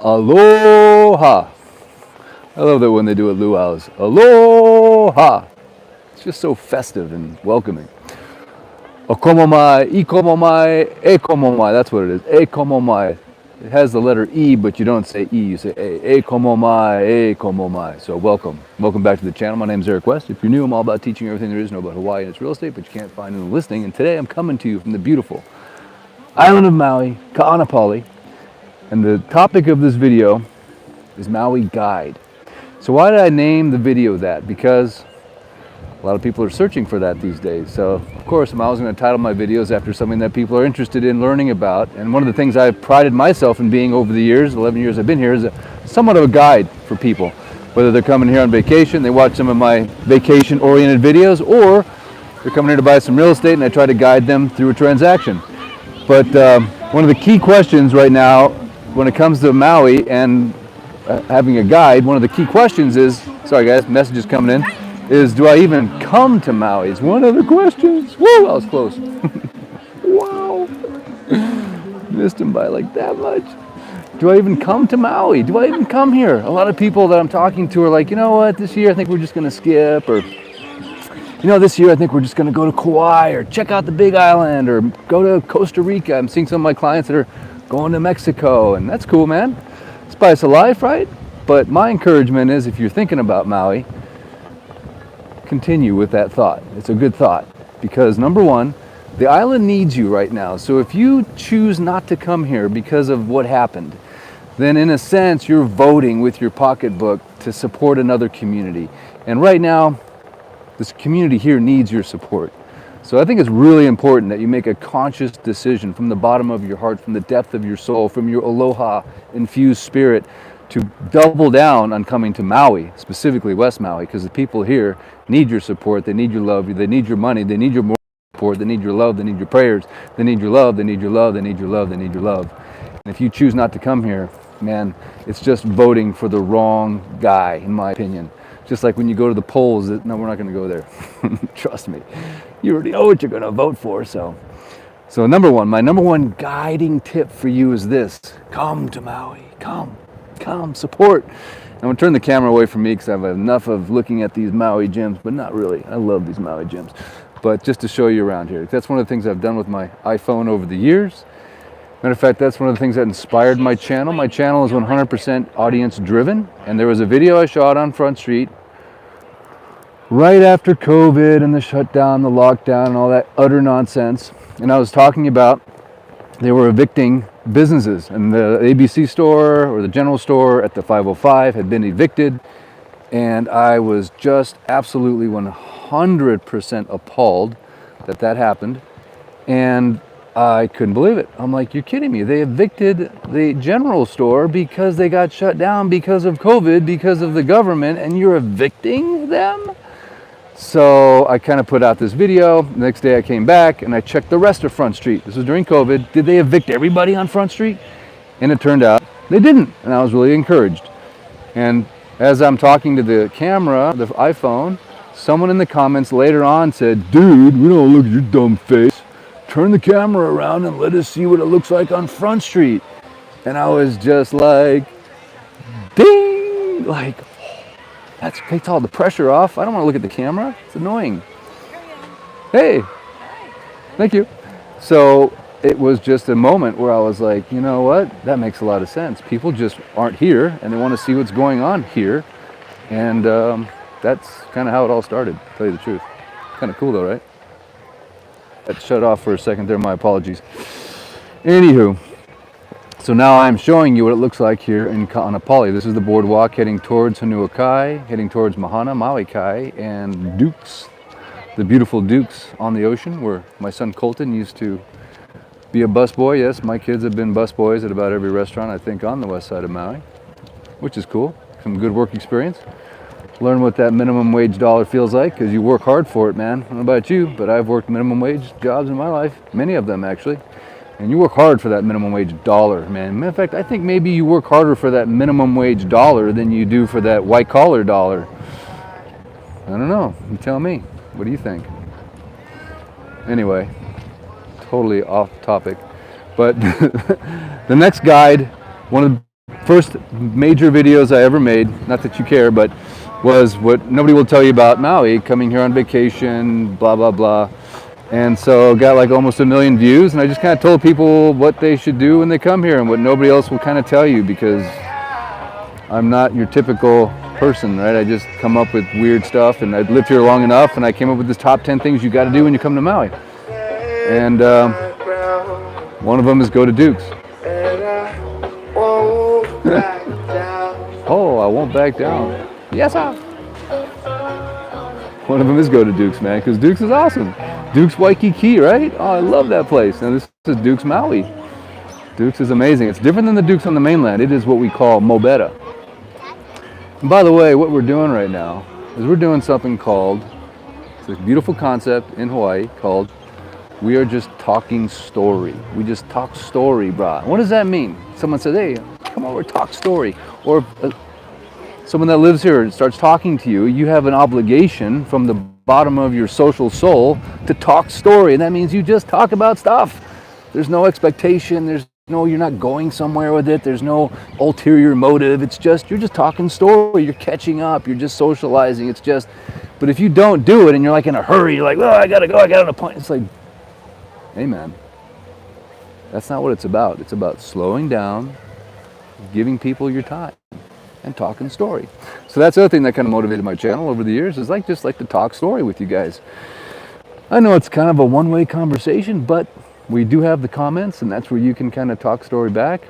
Aloha. I love that when they do it luau's. Aloha. It's just so festive and welcoming. Okomo mai, ikomo mai, ekomo mai. That's what it is. Ekomo mai. It has the letter E, but you don't say E. You say A. Ekomo mai, ekomo mai. So welcome. Welcome back to the channel. My name is Eric West. If you're new, I'm all about teaching you everything there is to know about Hawaii and its real estate, but you can't find in the listing. And today I'm coming to you from the beautiful island of Maui, Ka'anapali. And the topic of this video is Maui Guide. So why did I name the video that? Because a lot of people are searching for that these days. So of course I'm always going to title my videos after something that people are interested in learning about. And one of the things I've prided myself in being over the years, 11 years I've been here, is somewhat of a guide for people. Whether they're coming here on vacation, they watch some of my vacation-oriented videos, or they're coming here to buy some real estate and I try to guide them through a transaction. But one of the key questions right now when it comes to Maui and having a guide, one of the key questions is, sorry guys, messages coming in, is do I even come to Maui? It's one of the questions. Woo, I was close. Wow. Missed him by like that much. Do I even come to Maui? Do I even come here? A lot of people that I'm talking to are like, you know what, this year I think we're just going to skip, or you know, this year I think we're just going to go to Kauai or check out the Big Island or go to Costa Rica. I'm seeing some of my clients that are going to Mexico, and that's cool, man. Spice of life, right? But my encouragement is, if you're thinking about Maui, continue with that thought. It's a good thought because, number one, the island needs you right now. So if you choose not to come here because of what happened, then in a sense you're voting with your pocketbook to support another community. And right now, this community here needs your support. So I think it's really important that you make a conscious decision from the bottom of your heart, from the depth of your soul, from your aloha infused spirit, to double down on coming to Maui, specifically West Maui, because the people here need your support, they need your love, they need your money, they need your more support, they need your love, they need your prayers, they need your love, they need your love, they need your love, they need your love. And if you choose not to come here, man, it's just voting for the wrong guy, in my opinion. Just like when you go to the polls, no, we're not going to go there. Trust me. You already know what you're going to vote for. So number one, my number one guiding tip for you is this. Come to Maui. Come, support. I'm going to turn the camera away from me because I have enough of looking at these Maui gyms, but not really. I love these Maui gyms. But just to show you around here. That's one of the things I've done with my iPhone over the years. Matter of fact, that's one of the things that inspired my channel. My channel is 100% audience driven. And there was a video I shot on Front Street right after COVID and the shutdown, the lockdown, and all that utter nonsense. And I was talking about they were evicting businesses, and the ABC store or the general store at the 505 had been evicted. And I was just absolutely 100% appalled that that happened. And I couldn't believe it. I'm like, you're kidding me. They evicted the general store because they got shut down because of COVID, because of the government, and you're evicting them? So I kind of put out this video. The next day I came back and I checked the rest of Front Street. This was during COVID. Did they evict everybody on Front Street? And it turned out they didn't. And I was really encouraged. And as I'm talking to the camera, the iPhone, someone in the comments later on said, dude, we don't look at your dumb face. Turn the camera around and let us see what it looks like on Front Street. And I was just like, ding, like, that takes all the pressure off. I don't want to look at the camera. It's annoying. Hey, thank you. So it was just a moment where I was like, you know what? That makes a lot of sense. People just aren't here and they want to see what's going on here. And that's kind of how it all started, to tell you the truth. Kind of cool though, right? That shut off for a second there, my apologies. Anywho, so now I'm showing you what it looks like here in Ka'anapali. This is the boardwalk heading towards Hanuakai, heading towards Mahana, Maui Kai, and Dukes, the beautiful Dukes on the ocean, where my son Colton used to be a busboy. Yes, my kids have been busboys at about every restaurant, I think, on the west side of Maui, which is cool. Some good work experience. Learn what that minimum wage dollar feels like, because you work hard for it, man. I don't know about you, but I've worked minimum wage jobs in my life, many of them actually. And you work hard for that minimum wage dollar, man. In fact, I think maybe you work harder for that minimum wage dollar than you do for that white collar dollar. I don't know. You tell me. What do you think? Anyway, totally off topic. But the next guide, one of the first major videos I ever made, not that you care, but was what nobody will tell you about Maui, coming here on vacation, blah, blah, blah. And so got like almost 1 million views, and I just kind of told people what they should do when they come here and what nobody else will kind of tell you, because I'm not your typical person, right? I just come up with weird stuff, and I'd lived here long enough, and I came up with this top 10 things you got to do when you come to Maui. And one of them is go to Duke's. Oh, I won't back down. Yes, sir. One of them is go to Duke's, man, because Duke's is awesome. Duke's Waikiki, right? Oh, I love that place. Now this is Duke's Maui. Duke's is amazing. It's different than the Duke's on the mainland. It is what we call Mobetta. And by the way, what we're doing right now is we're doing something called, it's a beautiful concept in Hawaii called, we are just talking story. We just talk story, brah. What does that mean? Someone says, hey, come over, talk story. Or someone that lives here starts talking to you, you have an obligation from the bottom of your social soul to talk story. And that means you just talk about stuff. There's no expectation. There's no, you're not going somewhere with it. There's no ulterior motive. It's just, you're just talking story. You're catching up. You're just socializing. It's just, but if you don't do it and you're like in a hurry, you're like, oh, I gotta go, I got an appointment. It's like, hey man, that's not what it's about. It's about slowing down, giving people your time, and talking story. So that's the other thing that kind of motivated my channel over the years, is like just like to talk story with you guys. I know it's kind of a one-way conversation, but we do have the comments, and that's where you can kind of talk story back.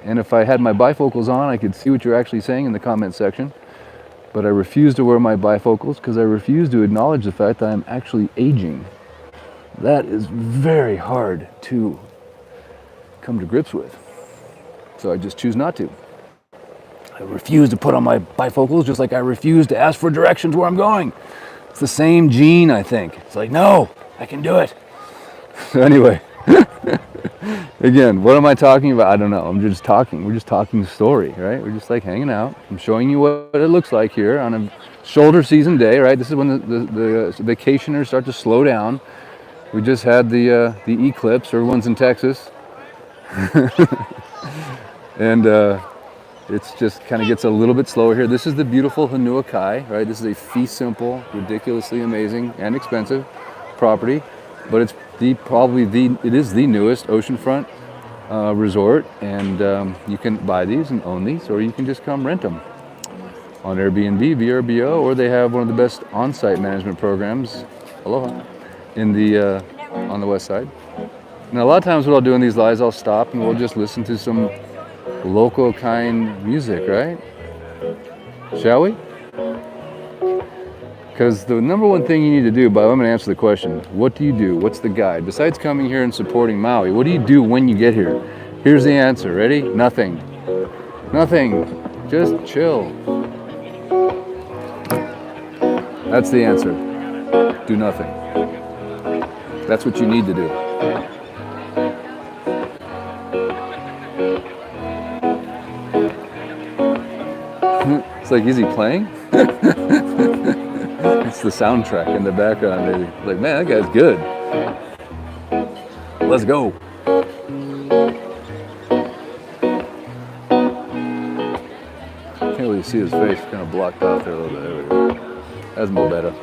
And if I had my bifocals on, I could see what you're actually saying in the comment section. But I refuse to wear my bifocals because I refuse to acknowledge the fact that I'm actually aging. That is very hard to come to grips with. So I just choose not to. I refuse to put on my bifocals, just like I refuse to ask for directions where I'm going. It's the same gene, I think. It's like, no, I can do it. So anyway, again, what am I talking about? I don't know. I'm just talking. We're just talking story, right? We're just like hanging out. I'm showing you what it looks like here on a shoulder season day, right? This is when the vacationers start to slow down. We just had the eclipse. Everyone's in Texas. And it's just kind of gets a little bit slower here. This is the beautiful Honua Kai, right? This is a fee simple, ridiculously amazing and expensive property, but it's it is the newest oceanfront resort, and you can buy these and own these, or you can just come rent them on Airbnb, VRBO, or they have one of the best on-site management programs, aloha, in the on the west side. Now a lot of times what I'll do in these lives, I'll stop and we'll just listen to some local kind music, right? Shall we? Because the number one thing you need to do, but I'm going to answer the question, what do you do? What's the guide? Besides coming here and supporting Maui, what do you do when you get here? Here's the answer. Ready? Nothing. Nothing. Just chill. That's the answer. Do nothing. That's what you need to do. It's like, is he playing? It's the soundtrack in the background. They're like, man, that guy's good. Let's go. Can't really see his face. Kind of blocked off there a little bit. There we go. That's Mobetta.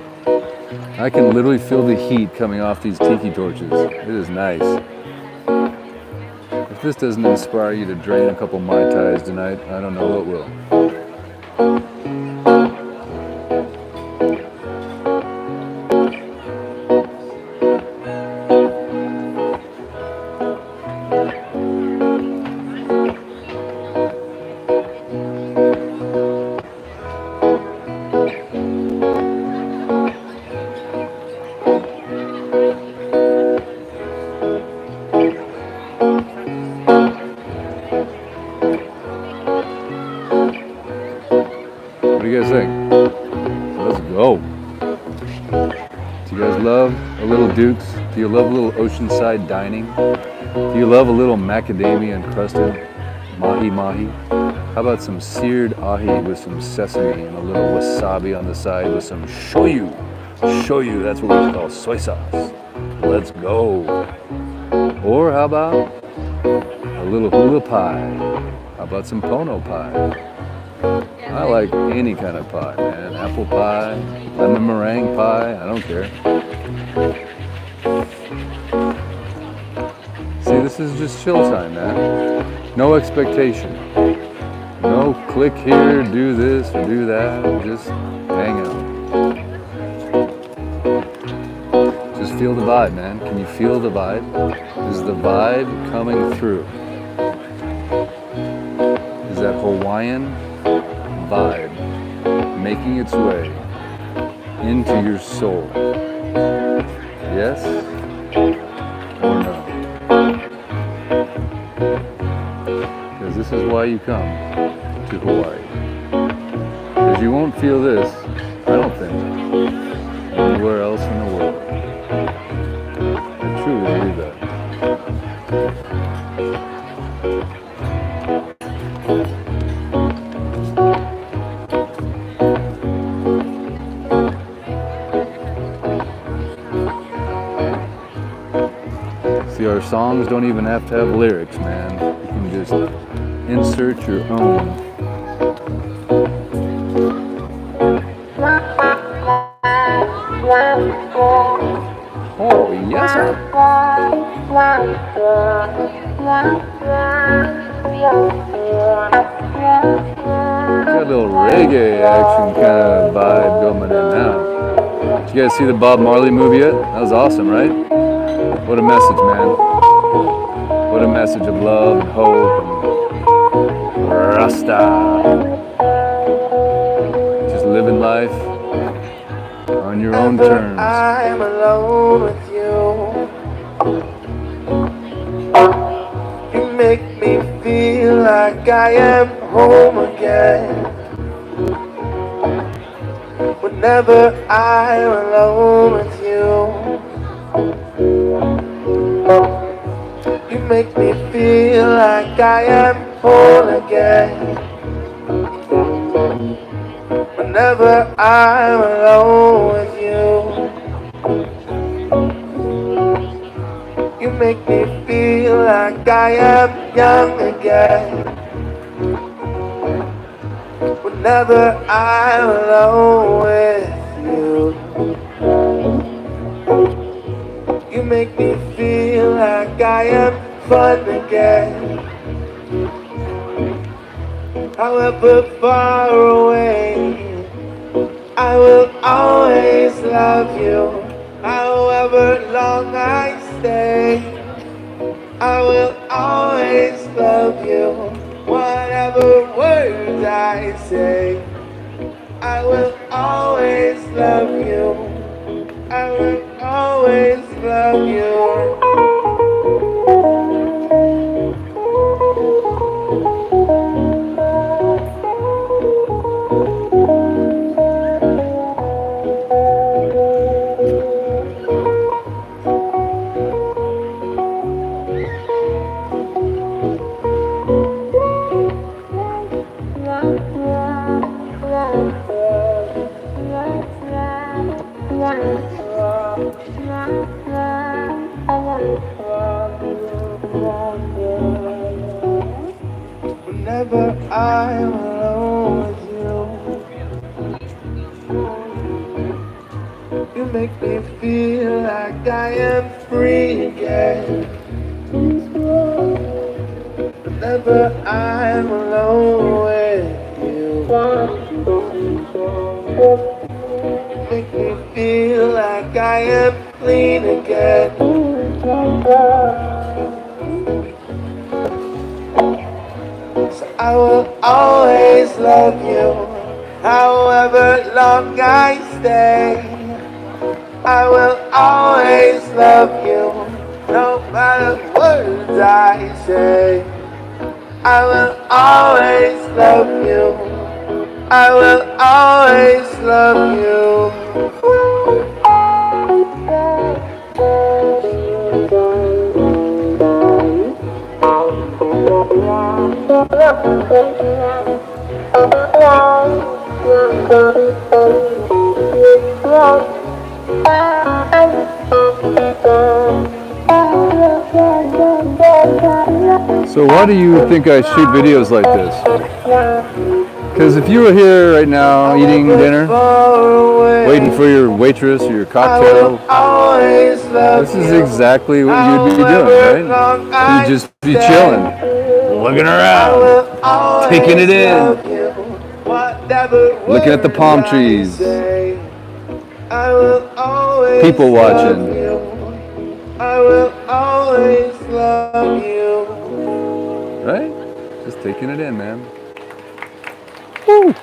I can literally feel the heat coming off these tiki torches. It is nice. If this doesn't inspire you to drain a couple Mai Tais tonight, I don't know what will. What do you guys think? Let's go. Do you guys love a little Duke's? Do you love a little oceanside dining? Do you love a little macadamia encrusted mahi-mahi? How about some seared ahi with some sesame and a little wasabi on the side with some shoyu? Shoyu, that's what we call soy sauce. Let's go. Or how about a little hula pie? How about some pono pie? I like any kind of pie, man. Apple pie, lemon meringue pie, I don't care. See, this is just chill time, man. No expectation. No click here, do this or do that. Just hang out. Just feel the vibe, man. Can you feel the vibe? Is the vibe coming through? Is that Hawaiian vibe making its way into your soul? Yes or no? Because this is why you come to Hawaii. Because you won't feel this, I don't think, anywhere else in the world. I truly believe that. See, our songs don't even have to have lyrics, man. You can just insert your own. Oh, yes, sir. Got a little reggae action kind of vibe going in now. Did you guys see the Bob Marley movie yet? That was awesome, right? What a message, man. What a message of love and hope and Rasta. Just living life on your own terms. I'm alone with you. You make me feel like I am home again. Whenever I'm alone with you, you make me feel like I am whole again. Whenever I'm alone with you, you make me feel like I am young again. Whenever I'm alone with you, you make me feel like I am fun again. However far away, I will always love you. However long I stay, I will always love you. Whatever words I say, I will always love you. I will always love you. Whenever I'm alone with you, you make me feel like I am free again. Whenever I'm alone with you, you make me feel like I am clean again. I will always love you, however long I stay. I will always love you, no matter words I say. I will always love you, I will always love you. So why do you think I shoot videos like this? Because if you were here right now eating dinner, waiting for your waitress or your cocktail, this is exactly what you'd be doing, right? You'd just be chilling, looking around, taking it in, looking at the palm trees, people watching. I will always love you. Right? Just taking it in, man. Woo!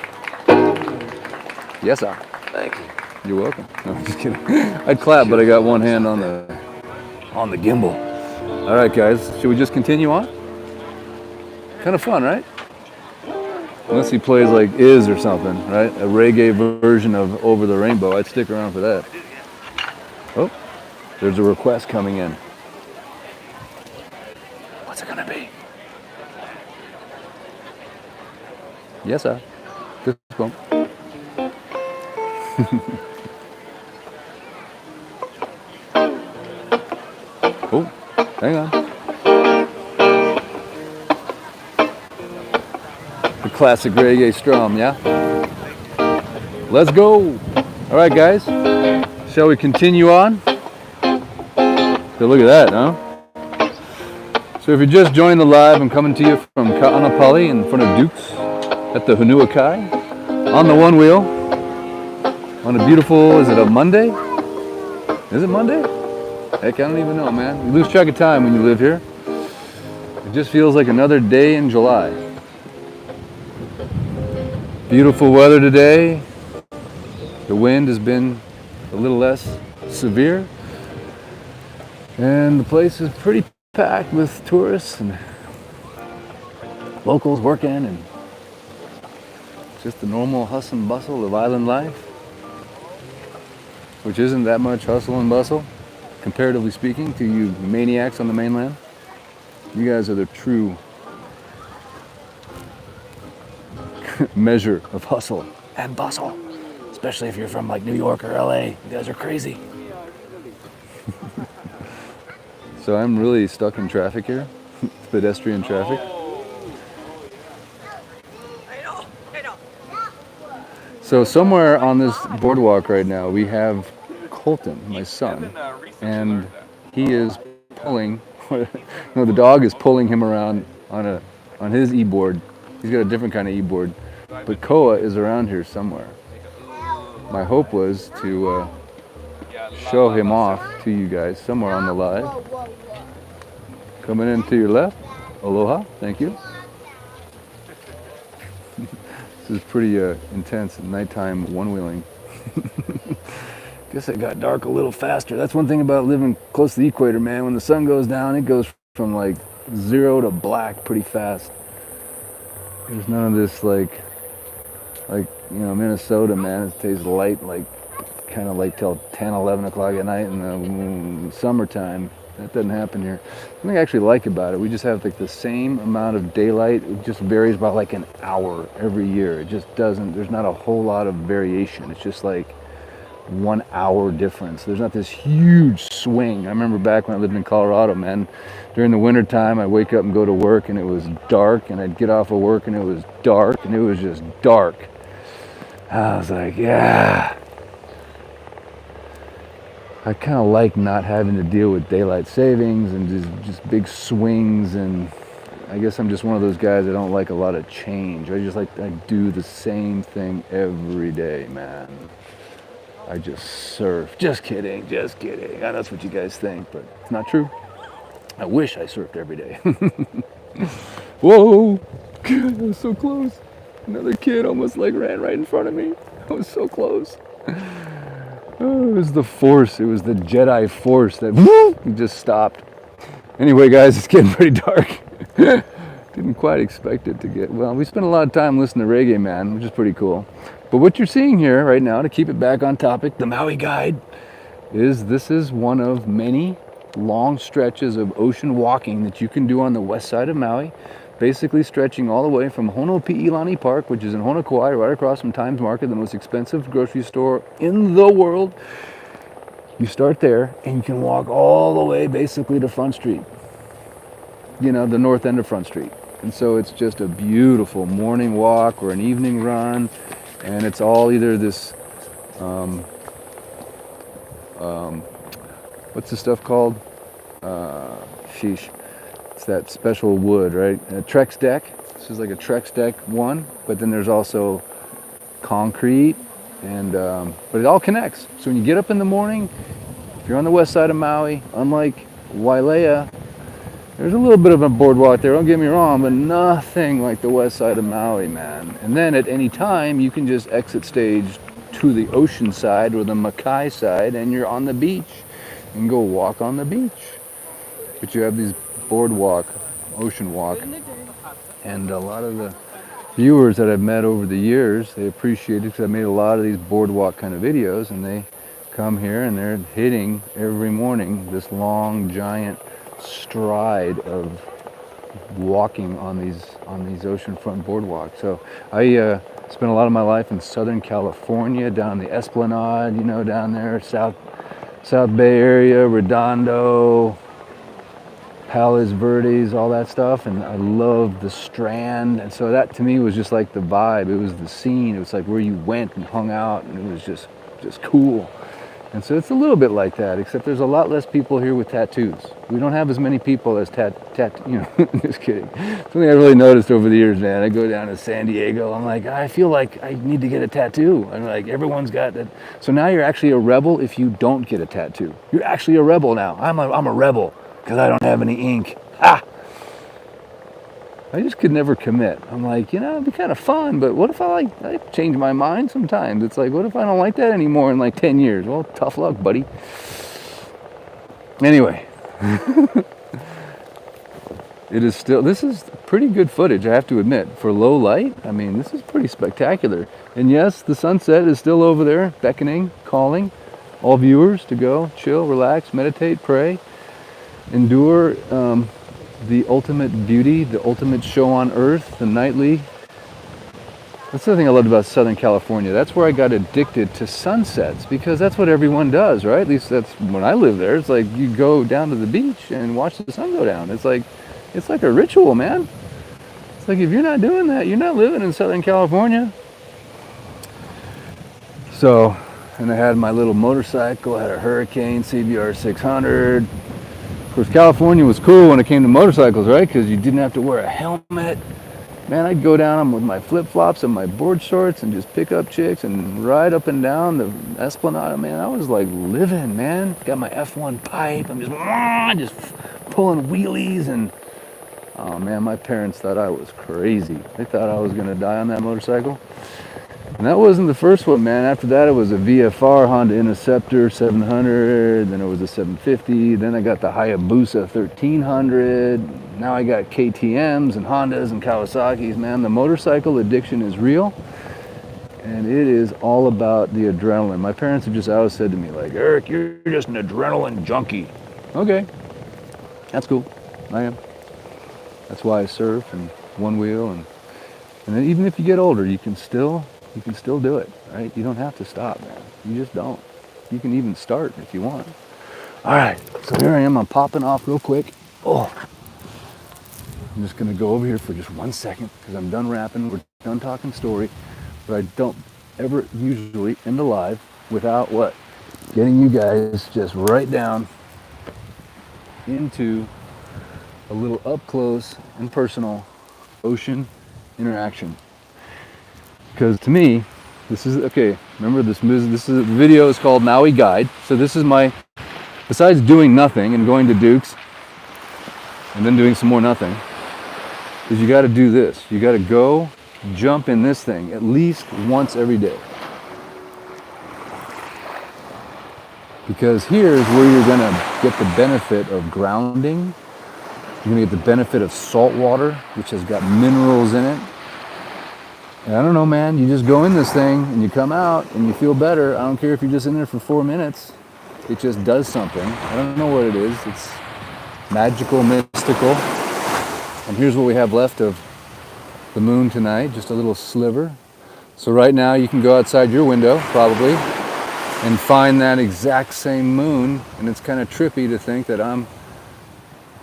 Yes, sir. Thank you. You're welcome. No, I'm just kidding. I'd clap, but I got one hand on the gimbal. All right, guys. Should we just continue on? Kind of fun, right? Unless he plays like Is or something, right? A reggae version of Over the Rainbow. I'd stick around for that. Oh, there's a request coming in. What's it gonna be? Yes, sir. Fist bump. Oh, hang on. The classic reggae strum, yeah? Let's go. All right, guys. Shall we continue on? So look at that, huh? So if you're just joining the live, I'm coming to you from Ka'anapali in front of Duke's at the Hanuakai on the one wheel on a beautiful, is it a Monday? Is it Monday? Heck, I don't even know, man. You lose track of time when you live here. It just feels like another day in July. Beautiful weather today. The wind has been a little less severe. And the place is pretty packed with tourists and locals working and just the normal hustle and bustle of island life, which isn't that much hustle and bustle, comparatively speaking, to you maniacs on the mainland. You guys are the true measure of hustle and bustle, especially if you're from like New York or LA. You guys are crazy. So I'm really stuck in traffic here, pedestrian traffic. So somewhere on this boardwalk right now, we have Colton, my son, and he is pulling, no, the dog is pulling him around on his e-board. He's got a different kind of e-board, but Koa is around here somewhere. My hope was to show him off to you guys somewhere on the live. Coming in to your left, aloha, thank you. This is pretty intense nighttime one-wheeling. Guess it got dark a little faster. That's one thing about living close to the equator, man. When the sun goes down, it goes from like 0 to black pretty fast. There's none of this like Minnesota, man. It stays light like kind of like till 10, 11 o'clock at night in the summertime. That doesn't happen here. The thing I actually like about it, we just have like the same amount of daylight. It just varies by like an hour every year. It just doesn't, there's not a whole lot of variation. It's just like 1 hour difference. There's not this huge swing. I remember back when I lived in Colorado, man, during the winter time, I'd wake up and go to work and it was dark, and I'd get off of work and it was dark, and it was just dark. I was like, yeah. I kind of like not having to deal with daylight savings and just big swings, and I guess I'm just one of those guys that don't like a lot of change. I do the same thing every day, man. I just surf. Just kidding. I know that's what you guys think, but it's not true. I wish I surfed every day. Whoa! God, I was so close. Another kid almost like ran right in front of me. I was so close. Oh, it was the force. It was the Jedi force that just stopped. Anyway, guys, it's getting pretty dark. Didn't quite expect it to get... Well, we spent a lot of time listening to reggae, man, which is pretty cool. But what you're seeing here right now, to keep it back on topic, the Maui Guide, this is one of many long stretches of ocean walking that you can do on the west side of Maui, basically stretching all the way from Honopi'ilani Park, which is in Honokauai, right across from Times Market, the most expensive grocery store in the world. You start there, and you can walk all the way basically to Front Street. you know, the north end of Front Street. And so it's just a beautiful morning walk or an evening run, and it's all either this, what's the stuff called? Sheesh. It's that special wood, right? A Trex deck. This is like a Trex deck one, but then there's also concrete, and but it all connects. So when you get up in the morning, if you're on the west side of Maui, unlike Wailea, there's a little bit of a boardwalk there, don't get me wrong, but nothing like the west side of Maui, man. And then at any time, you can just exit stage to the ocean side or the Makai side, and you're on the beach. You can go walk on the beach. But you have these boardwalk, ocean walk, and a lot of the viewers that I've met over the years, they appreciate it because I made a lot of these boardwalk kind of videos, and they come here and they're hitting every morning this long, giant stride of walking on these oceanfront boardwalks. So I spent a lot of my life in Southern California, down the Esplanade, you know, down there, South Bay area, Redondo, Palos Verdes, all that stuff, and I loved the Strand, and so that to me was just like the vibe. It was the scene. It was like where you went and hung out, and it was just cool. And so it's a little bit like that, except there's a lot less people here with tattoos. We don't have as many people as you know, just kidding. Something I really noticed over the years, man. I go down to San Diego, I'm like, I feel like I need to get a tattoo. I'm like, everyone's got that. So now you're actually a rebel if you don't get a tattoo. You're actually a rebel now. I'm a rebel because I don't have any ink. Ha! I just could never commit. I'm like, you know, it'd be kind of fun, but what if I change my mind sometimes? It's like, what if I don't like that anymore in like 10 years? Well, tough luck, buddy. Anyway, this is pretty good footage, I have to admit. For low light, I mean, this is pretty spectacular. And yes, the sunset is still over there, beckoning, calling all viewers to go, chill, relax, meditate, pray, endure, the ultimate beauty, the ultimate show on earth, the nightly. That's the other thing I loved about Southern California. That's where I got addicted to sunsets, because that's what everyone does, right? At least that's when I lived there. It's like you go down to the beach and watch the sun go down. It's like a ritual, man. It's like if you're not doing that, you're not living in Southern California. So, and I had my little motorcycle, I had a Hurricane CBR 600. Of course, California was cool when it came to motorcycles, right? Because you didn't have to wear a helmet. Man, I'd go down with my flip-flops and my board shorts and just pick up chicks and ride up and down the Esplanade. Man, I was like living, man. Got my F1 pipe. I'm just pulling wheelies, and oh man, my parents thought I was crazy. They thought I was gonna die on that motorcycle. And that wasn't the first one, man. After that, it was a VFR Honda Interceptor 700. Then it was a 750. Then I got the Hayabusa 1300. Now I got KTMs and Hondas and Kawasaki's, man. The motorcycle addiction is real. And it is all about the adrenaline. My parents have just always said to me, like, Eric, you're just an adrenaline junkie. Okay, that's cool. I am. That's why I surf and one wheel. And then even if you get older, you can still do it, right? You don't have to stop, man. You just don't. You can even start if you want. All right, so here I am. I'm popping off real quick. Oh, I'm just gonna go over here for just 1 second because I'm done rapping. We're done talking story, but I don't ever usually end a live without what? Getting you guys just right down into a little up close and personal ocean interaction. Because to me, this is, okay, remember this is the video is called Maui Guide. So this is my, besides doing nothing and going to Duke's and then doing some more nothing, is you got to do this. You got to go jump in this thing at least once every day. Because here's where you're going to get the benefit of grounding. You're going to get the benefit of salt water, which has got minerals in it. And I don't know, man, you just go in this thing and you come out and you feel better. I don't care if you're just in there for 4 minutes. It just does something. I don't know what it is. It's magical, mystical. And here's what we have left of the moon tonight, just a little sliver. So right now you can go outside your window, probably, and find that exact same moon. And it's kind of trippy to think that I'm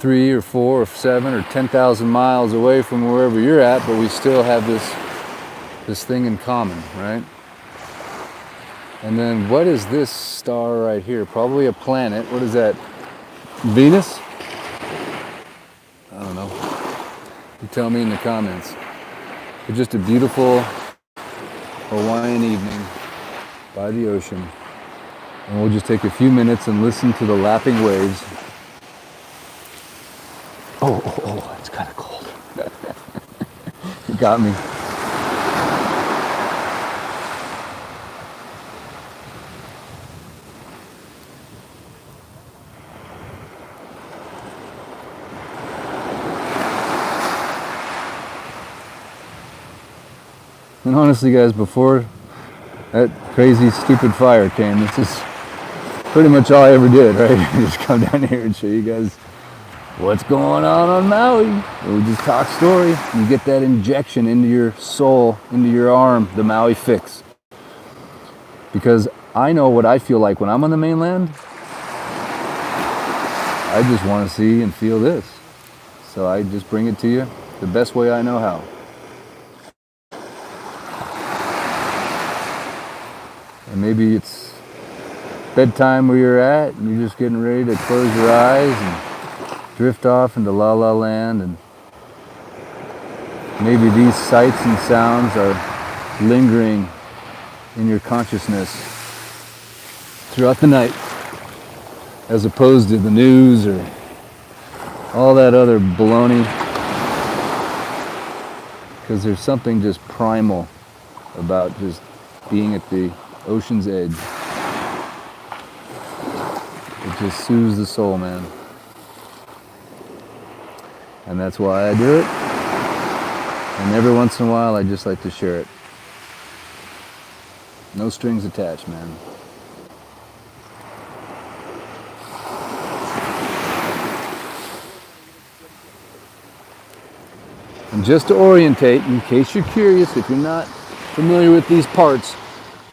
3 or 4 or 7 or 10,000 miles away from wherever you're at, but we still have this thing in common, right? And then what is this star right here? Probably a planet. What is that? Venus? I don't know. You tell me in the comments. It's just a beautiful Hawaiian evening by the ocean. And we'll just take a few minutes and listen to the lapping waves. Oh, it's kind of cold. You got me. And honestly, guys, before that crazy, stupid fire came, this is pretty much all I ever did, right? Just come down here and show you guys what's going on Maui. And we just talk story. You get that injection into your soul, into your arm, the Maui fix. Because I know what I feel like when I'm on the mainland. I just want to see and feel this. So I just bring it to you the best way I know how. And maybe it's bedtime where you're at and you're just getting ready to close your eyes and drift off into La La Land, and maybe these sights and sounds are lingering in your consciousness throughout the night, as opposed to the news or all that other baloney, because there's something just primal about just being at the ocean's edge. It just soothes the soul, man. And that's why I do it. And every once in a while, I just like to share it. No strings attached, man. And just to orientate, in case you're curious, if you're not familiar with these parts,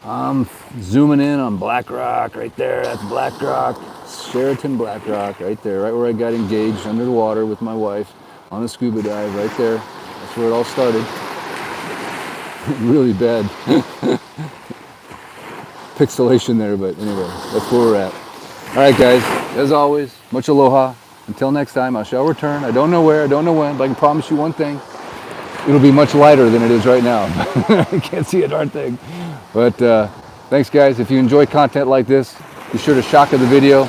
I'm zooming in on Black Rock right there. That's Black Rock, Sheraton Black Rock right there, right where I got engaged under the water with my wife on a scuba dive right there. That's where it all started. Really bad pixelation there, but anyway, that's where we're at. All right, guys, as always, much aloha. Until next time, I shall return. I don't know where, I don't know when, but I can promise you one thing. It'll be much lighter than it is right now. I can't see a darn thing. But thanks, guys. If you enjoy content like this, be sure to shaka the video,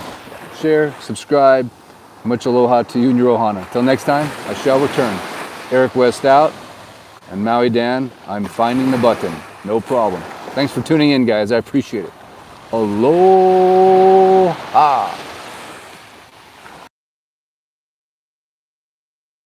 share, subscribe. Much aloha to you and your ohana. Till next time, I shall return. Eric West out, and Maui Dan, I'm finding the button. No problem. Thanks for tuning in, guys. I appreciate it. Aloha.